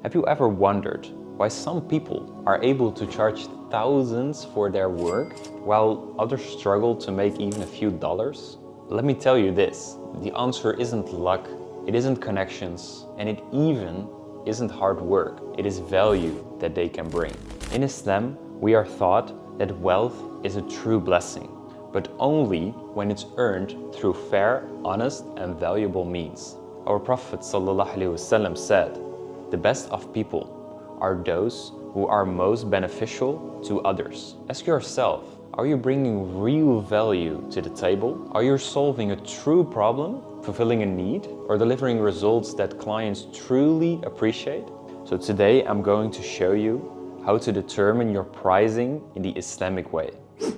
Have you ever wondered why some people are able to charge thousands for their work while others struggle to make even a few dollars? Let me tell you this, the answer isn't luck, it isn't connections, and it even isn't hard work. It is value that they can bring. In Islam, we are taught that wealth is a true blessing, but only when it's earned through fair, honest, and valuable means. Our Prophet ﷺ said, "The best of people are those who are most beneficial to others." Ask yourself, are you bringing real value to the table? Are you solving a true problem, fulfilling a need, or delivering results that clients truly appreciate? So today I'm going to show you how to determine your pricing in the Islamic way.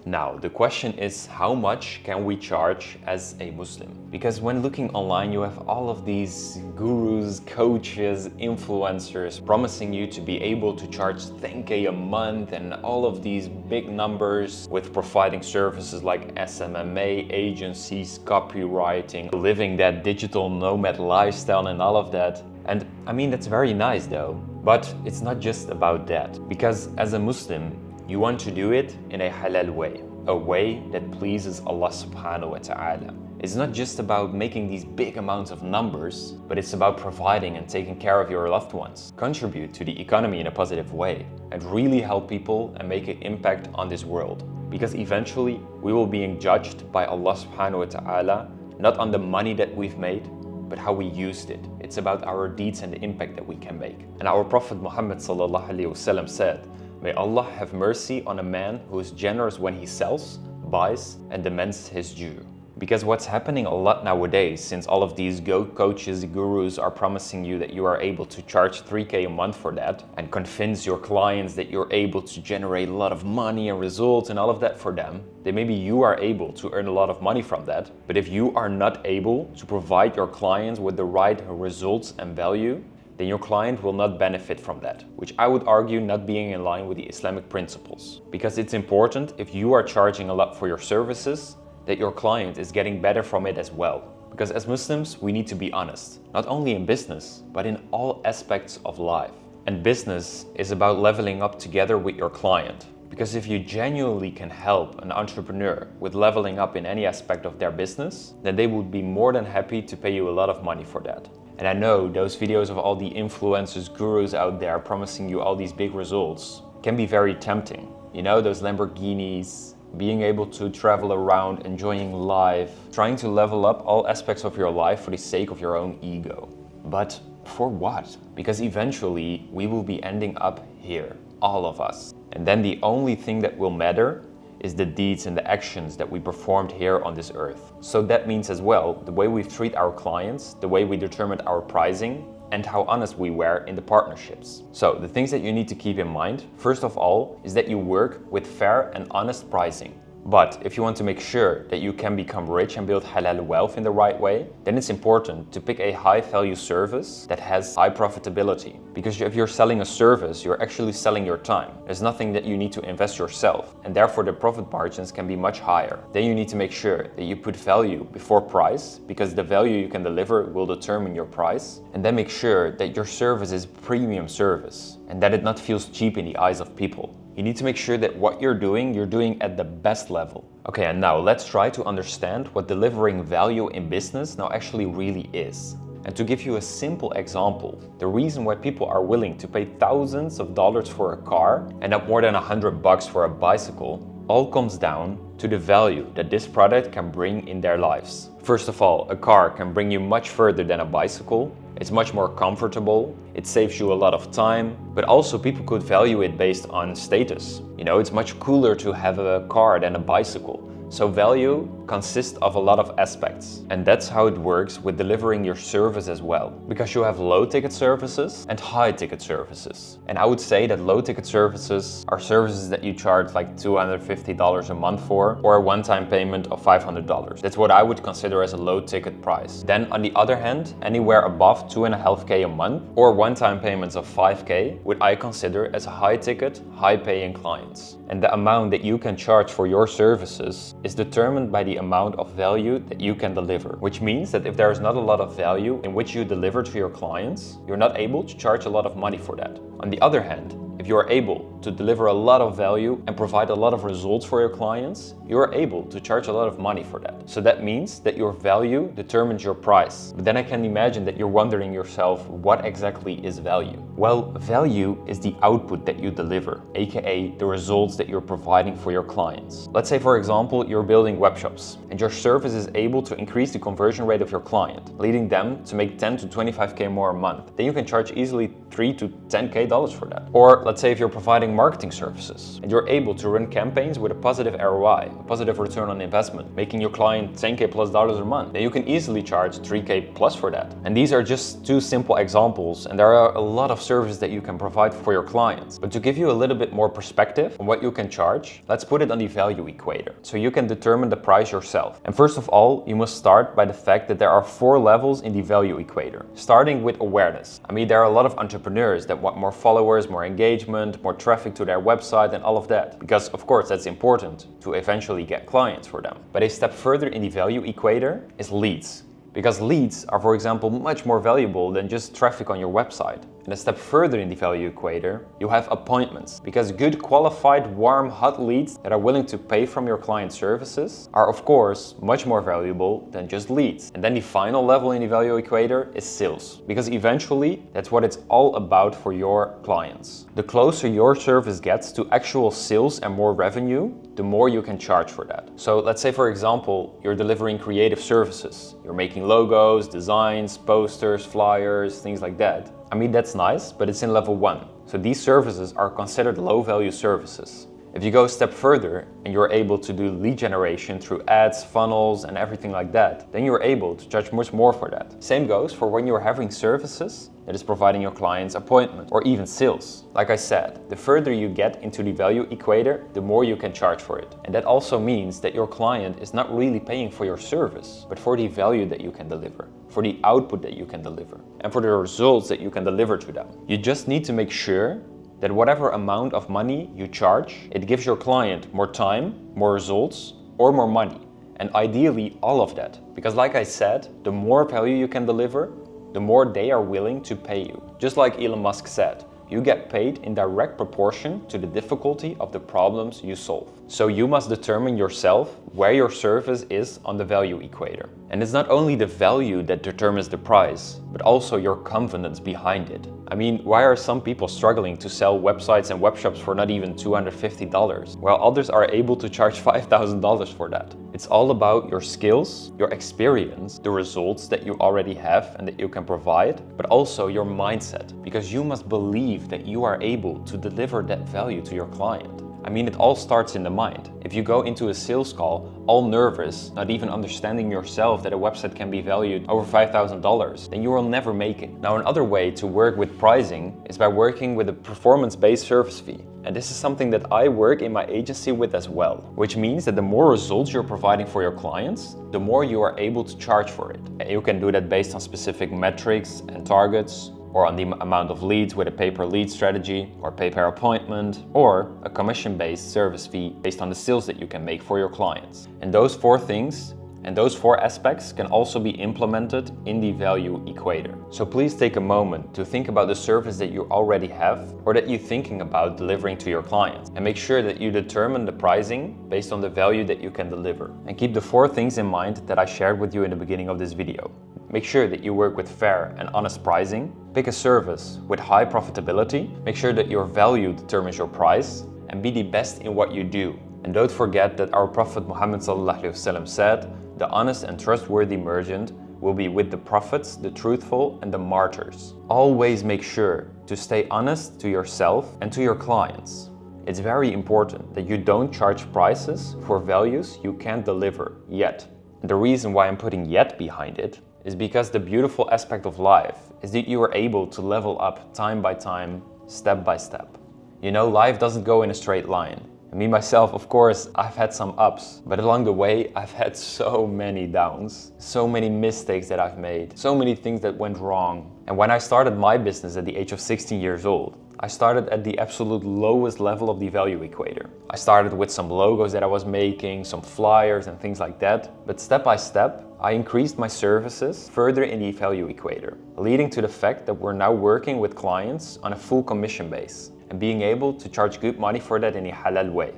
Now, the question is, how much can we charge as a Muslim? Because when looking online, you have all of these gurus, coaches, influencers promising you to be able to charge 10K a month and all of these big numbers with providing services like SMMA, agencies, copywriting, living that digital nomad lifestyle and all of that. And I mean, that's very nice though, but it's not just about that. Because as a Muslim, you want to do it in a halal way, a way that pleases Allah subhanahu wa ta'ala. It's not just about making these big amounts of numbers, but it's about providing and taking care of your loved ones, contribute to the economy in a positive way, and really help people and make an impact on this world. Because eventually, we will be being judged by Allah subhanahu wa ta'ala, not on the money that we've made, but how we used it. It's about our deeds and the impact that we can make. And our Prophet Muhammad sallallahu alaihi wasallam said, "May Allah have mercy on a man who is generous when he sells, buys, and demands his due." Because what's happening a lot nowadays, since all of these coaches, gurus are promising you that you are able to charge 3K a month for that and convince your clients that you're able to generate a lot of money and results and all of that for them, then maybe you are able to earn a lot of money from that. But if you are not able to provide your clients with the right results and value, then your client will not benefit from that, which I would argue not being in line with the Islamic principles. Because it's important, if you are charging a lot for your services, that your client is getting better from it as well. Because as Muslims, we need to be honest, not only in business, but in all aspects of life. And business is about leveling up together with your client. Because if you genuinely can help an entrepreneur with leveling up in any aspect of their business, then they would be more than happy to pay you a lot of money for that. And I know those videos of all the influencers, gurus out there promising you all these big results can be very tempting. You know, those Lamborghinis, being able to travel around, enjoying life, trying to level up all aspects of your life for the sake of your own ego. But for what? Because eventually we will be ending up here, all of us. And then the only thing that will matter is the deeds and the actions that we performed here on this earth. So that means as well, the way we treat our clients, the way we determine our pricing, and how honest we were in the partnerships. So the things that you need to keep in mind, first of all, is that you work with fair and honest pricing. But if you want to make sure that you can become rich and build halal wealth in the right way, then it's important to pick a high value service that has high profitability. Because if you're selling a service, you're actually selling your time. There's nothing that you need to invest yourself, and therefore the profit margins can be much higher. Then you need to make sure that you put value before price, because the value you can deliver will determine your price. And then make sure that your service is premium service and that it not feels cheap in the eyes of people. You need to make sure that what you're doing at the best level. Okay, and now let's try to understand what delivering value in business now actually really is. And to give you a simple example, the reason why people are willing to pay thousands of dollars for a car and not more than $100 for a bicycle all comes down to the value that this product can bring in their lives. First of all, a car can bring you much further than a bicycle. It's much more comfortable, it saves you a lot of time, but also people could value it based on status. You know, it's much cooler to have a car than a bicycle. So value consists of a lot of aspects, and that's how it works with delivering your service as well. Because you have low ticket services and high ticket services. And I would say that low ticket services are services that you charge like $250 a month for, or a one-time payment of $500. That's what I would consider as a low ticket price. Then on the other hand, anywhere above 2.5K a month or one-time payments of 5K would I consider as high ticket, high paying clients. And the amount that you can charge for your services is determined by the amount of value that you can deliver. Which means that if there is not a lot of value in which you deliver to your clients, you're not able to charge a lot of money for that. On the other hand, if you are able to deliver a lot of value and provide a lot of results for your clients, you are able to charge a lot of money for that. So that means that your value determines your price. But then I can imagine that you're wondering yourself, what exactly is value? Well, value is the output that you deliver, aka the results that you're providing for your clients. Let's say, for example, you're building web shops and your service is able to increase the conversion rate of your client, leading them to make 10 to 25K more a month. Then you can charge easily $3 to $10K for that. Or let's say if you're providing marketing services and you're able to run campaigns with a positive ROI, a positive return on investment, making your client $10K plus a month, then you can easily charge $3K plus for that. And these are just two simple examples, and there are a lot of services that you can provide for your clients. But to give you a little bit more perspective on what you can charge, let's put it on the value equator, so you can determine the price yourself. And first of all, you must start by the fact that there are 4 levels in the value equator, starting with awareness. I mean, there are a lot of entrepreneurs that want more followers, more engagement, more traffic to their website and all of that, because of course that's important to eventually get clients for them. But a step further in the value equator is leads, because leads are, for example, much more valuable than just traffic on your website. And a step further in the value equator, you have appointments, because good, qualified, warm, hot leads that are willing to pay from your client services are, of course, much more valuable than just leads. And then the final level in the value equator is sales, because eventually that's what it's all about for your clients. The closer your service gets to actual sales and more revenue, the more you can charge for that. So let's say, for example, you're delivering creative services. You're making logos, designs, posters, flyers, things like that. I mean, that's nice, but it's in level 1. So these services are considered low-value services. If you go a step further and you're able to do lead generation through ads, funnels, and everything like that, then you're able to charge much more for that. Same goes for when you're having services that is providing your clients appointment or even sales. Like I said, the further you get into the value equator, the more you can charge for it. And that also means that your client is not really paying for your service, but for the value that you can deliver, for the output that you can deliver, and for the results that you can deliver to them. You just need to make sure that whatever amount of money you charge, it gives your client more time, more results, or more money. And ideally, all of that. Because like I said, the more value you can deliver, the more they are willing to pay you. Just like Elon Musk said, you get paid in direct proportion to the difficulty of the problems you solve. So you must determine yourself where your service is on the value equator. And it's not only the value that determines the price, but also your confidence behind it. I mean, why are some people struggling to sell websites and web shops for not even $250, while others are able to charge $5,000 for that? It's all about your skills, your experience, the results that you already have and that you can provide, but also your mindset, because you must believe that you are able to deliver that value to your client. I mean, it all starts in the mind. If you go into a sales call all nervous, not even understanding yourself that a website can be valued over $5,000, then you will never make it. Now, another way to work with pricing is by working with a performance-based service fee. And this is something that I work in my agency with as well, which means that the more results you're providing for your clients, the more you are able to charge for it. And you can do that based on specific metrics and targets, or on the amount of leads with a pay-per-lead strategy, or pay-per-appointment, or a commission-based service fee based on the sales that you can make for your clients. And those 4 things and those 4 aspects can also be implemented in the value equator. So please take a moment to think about the service that you already have or that you're thinking about delivering to your clients, and make sure that you determine the pricing based on the value that you can deliver. And keep the 4 things in mind that I shared with you in the beginning of this video. Make sure that you work with fair and honest pricing. Pick a service with high profitability. Make sure that your value determines your price, and be the best in what you do. And don't forget that our Prophet Muhammad ﷺ said, "The honest and trustworthy merchant will be with the prophets, the truthful, and the martyrs." Always make sure to stay honest to yourself and to your clients. It's very important that you don't charge prices for values you can't deliver yet. And the reason why I'm putting "yet" behind it is because the beautiful aspect of life is that you are able to level up time by time, step by step. You know, life doesn't go in a straight line. And me myself, of course, I've had some ups, but along the way, I've had so many downs, so many mistakes that I've made, so many things that went wrong. And when I started my business at the age of 16 years old, I started at the absolute lowest level of the value equator. I started with some logos that I was making, some flyers and things like that. But step by step, I increased my services further in the value equator, leading to the fact that we're now working with clients on a full commission base and being able to charge good money for that in a halal way.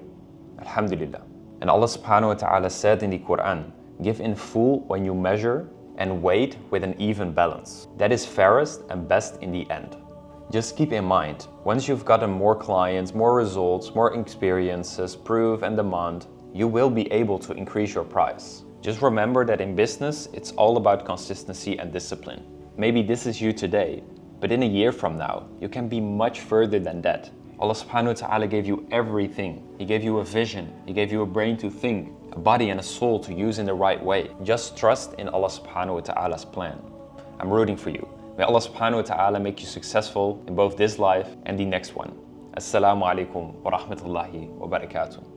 Alhamdulillah. And Allah subhanahu wa ta'ala said in the Quran, give in full when you measure and wait with an even balance. That is fairest and best in the end. Just keep in mind, once you've gotten more clients, more results, more experiences, proof and demand, you will be able to increase your price. Just remember that in business, it's all about consistency and discipline. Maybe this is you today, but in a year from now, you can be much further than that. Allah subhanahu wa ta'ala gave you everything. He gave you a vision, He gave you a brain to think, a body and a soul to use in the right way. Just trust in Allah subhanahu wa ta'ala's plan. I'm rooting for you. May Allah subhanahu wa ta'ala make you successful in both this life and the next one. Assalamu alaikum wa rahmatullahi wa barakatuh.